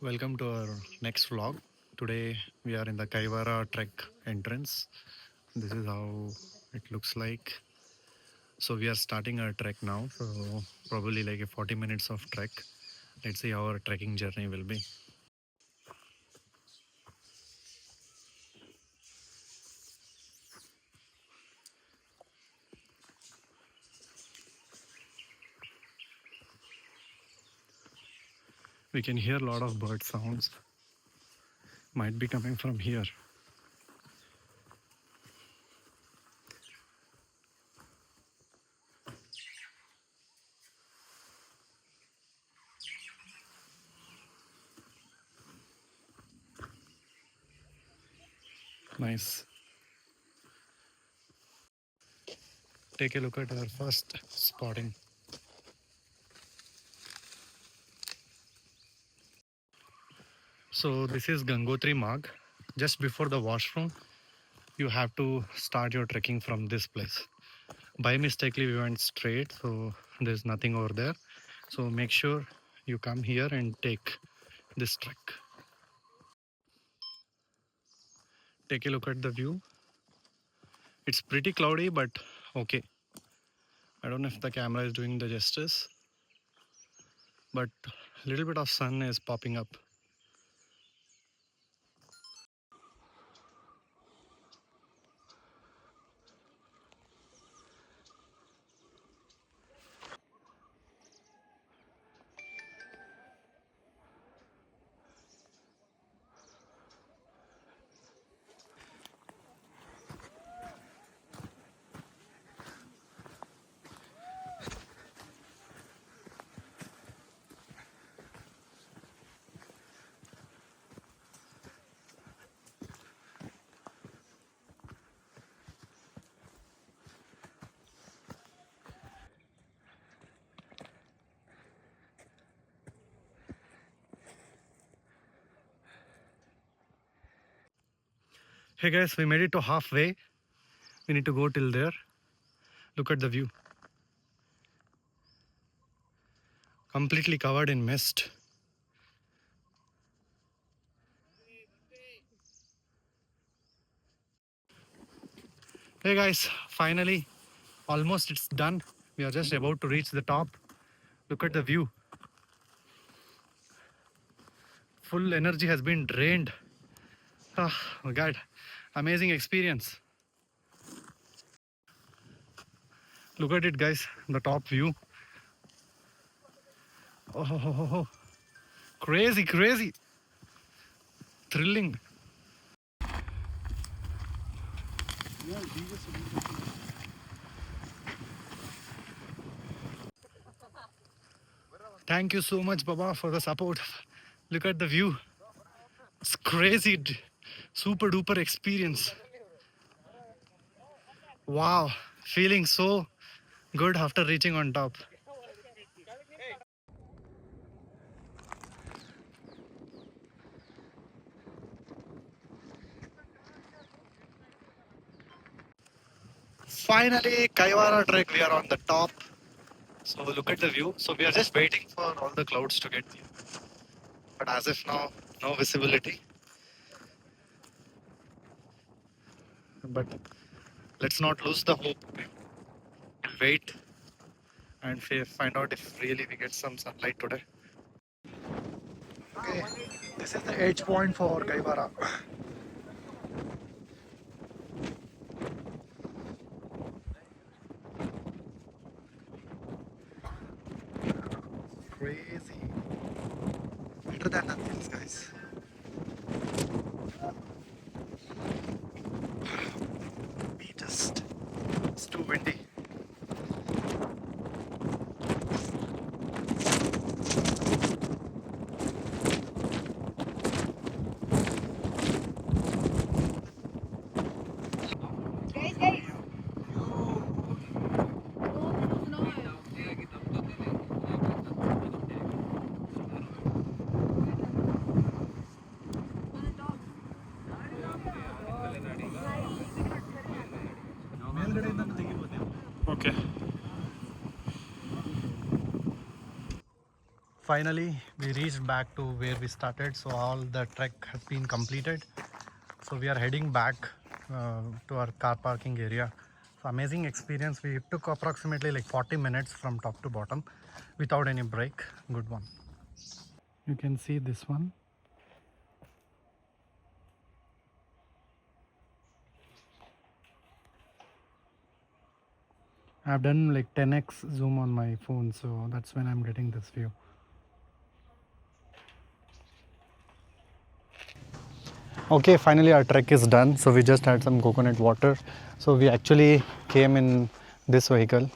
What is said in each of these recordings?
Welcome to our next vlog. Today we are in the Kaiwara Trek entrance. This is how it looks like. So we are starting our trek now. So probably like a 40 minutes of trek. Let's see how our trekking journey will be. We can hear a lot of bird sounds. Might be coming from here. Nice. Take a look at our first spotting. So this is Gangotri Marg. Just before the washroom, you have to start your trekking from this place. By mistakenly we went straight, so there's nothing over there. So make sure you come here and take this trek. Take a look at the view. It's pretty cloudy, but okay. I don't know if the camera is doing the justice, but a little bit of sun is popping up. Hey guys, we made it to halfway. We need to go till there. Look at the view. Completely covered in mist. Hey guys, finally, almost it's done. We are just about to reach the top. Look at the view. Full energy has been drained. Oh my god, amazing experience. Look at it guys, the top view. Oh, crazy, crazy, thrilling. Thank you so much Baba for the support. Look at the view. It's crazy, super duper experience. Wow, feeling so good after reaching on top. Finally, Kaiwara Trek, we are on the top. So look at the view. So we are just waiting for all the clouds to get here. But as of now, no visibility. But let's not lose the hope. We'll wait and find out if really we get some sunlight today. Okay, this is the edge point for Kaiwara. Crazy. Better than Nandi Hills, guys. It's too windy. Finally, we reached back to where we started. So all the trek has been completed. So we are heading back to our car parking area. So amazing experience. We took approximately like 40 minutes from top to bottom without any break. Good one. You can see this one. I've done like 10x zoom on my phone, so that's when I'm getting this view. Okay, finally our trek is done. So we just had some coconut water. So we actually came in this vehicle.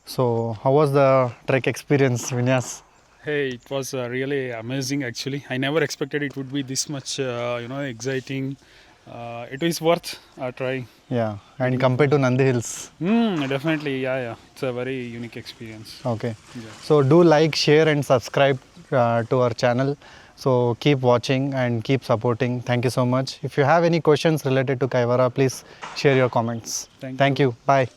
So how was the trek experience, Vinyas? Hey, it was really amazing actually. I never expected it would be this much, exciting. It is worth a try. Yeah, and compared to Nandi Hills. Definitely, yeah. It's a very unique experience. Okay. Yeah. So do like, share and subscribe to our channel. So keep watching and keep supporting. Thank you so much. If you have any questions related to Kaiwara, please share your comments. Thank Thank you. Bye.